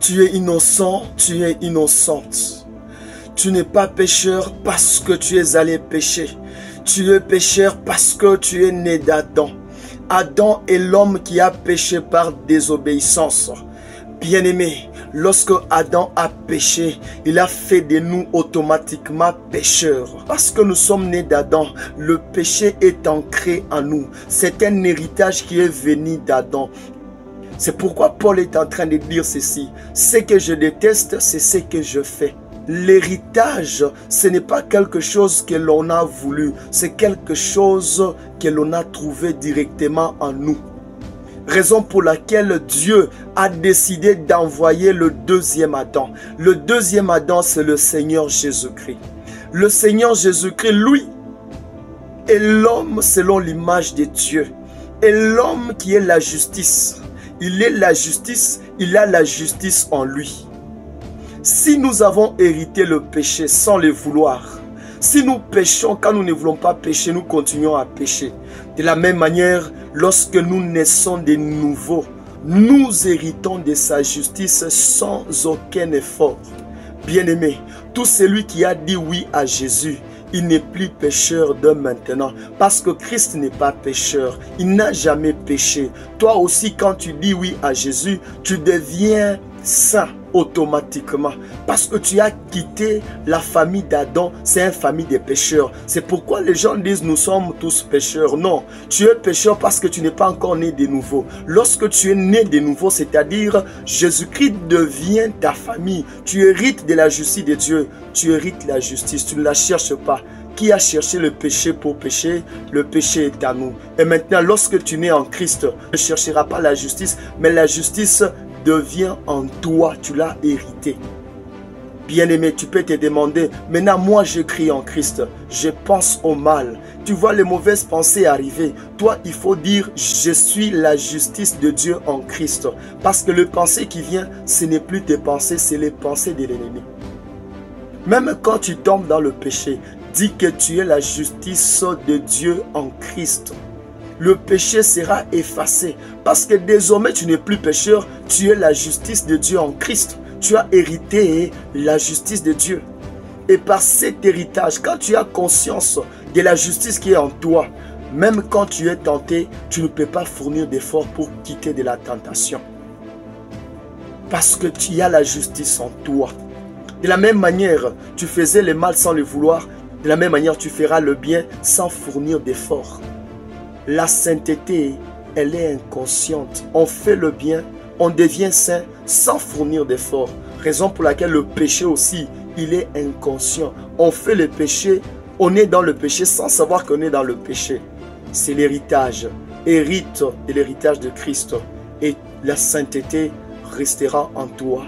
Tu es innocent, tu es innocente. Tu n'es pas pécheur parce que tu es allé pécher. Tu es pécheur parce que tu es né d'Adam. Adam est l'homme qui a péché par désobéissance. Bien-aimé, lorsque Adam a péché, il a fait de nous automatiquement pécheurs. Parce que nous sommes nés d'Adam, le péché est ancré en nous. C'est un héritage qui est venu d'Adam. C'est pourquoi Paul est en train de dire ceci. Ce que je déteste, c'est ce que je fais. L'héritage, ce n'est pas quelque chose que l'on a voulu. C'est quelque chose que l'on a trouvé directement en nous. Raison pour laquelle Dieu a décidé d'envoyer le deuxième Adam. Le deuxième Adam, c'est le Seigneur Jésus-Christ. Le Seigneur Jésus-Christ, lui, est l'homme selon l'image de Dieu. Et l'homme qui est la justice. Il est la justice, il a la justice en lui. Si nous avons hérité le péché sans le vouloir, si nous péchons quand nous ne voulons pas pécher, nous continuons à pécher. De la même manière, lorsque nous naissons de nouveau, nous héritons de sa justice sans aucun effort. Bien-aimé, tout celui qui a dit oui à Jésus, il n'est plus pécheur de maintenant. Parce que Christ n'est pas pécheur. Il n'a jamais péché. Toi aussi, quand tu dis oui à Jésus, tu deviens saint automatiquement. Parce que tu as quitté la famille d'Adam. C'est une famille de pécheurs. C'est pourquoi les gens disent nous sommes tous pécheurs. Non, tu es pécheur parce que tu n'es pas encore né de nouveau. Lorsque tu es né de nouveau, c'est-à-dire Jésus-Christ devient ta famille. Tu hérites de la justice de Dieu. Tu hérites la justice. Tu ne la cherches pas. Qui a cherché le péché pour pécher? Le péché est à nous. Et maintenant, lorsque tu nais en Christ, tu ne chercheras pas la justice, mais la justice devient en toi, tu l'as hérité. Bien-aimé, tu peux te demander, maintenant moi je crie en Christ, je pense au mal. Tu vois les mauvaises pensées arriver. Toi, il faut dire, je suis la justice de Dieu en Christ. Parce que le pensée qui vient, ce n'est plus tes pensées, c'est les pensées de l'ennemi. Même quand tu tombes dans le péché, dis que tu es la justice de Dieu en Christ. Le péché sera effacé. Parce que désormais tu n'es plus pécheur, tu es la justice de Dieu en Christ. Tu as hérité la justice de Dieu. Et par cet héritage, quand tu as conscience de la justice qui est en toi, même quand tu es tenté, tu ne peux pas fournir d'efforts pour quitter de la tentation. Parce que tu as la justice en toi. De la même manière, tu faisais le mal sans le vouloir. De la même manière, tu feras le bien sans fournir d'efforts. La sainteté, elle est inconsciente. On fait le bien, on devient saint sans fournir d'efforts. Raison pour laquelle le péché aussi, il est inconscient. On fait le péché, on est dans le péché sans savoir qu'on est dans le péché. C'est l'héritage. Hérite de l'héritage de Christ. Et la sainteté restera en toi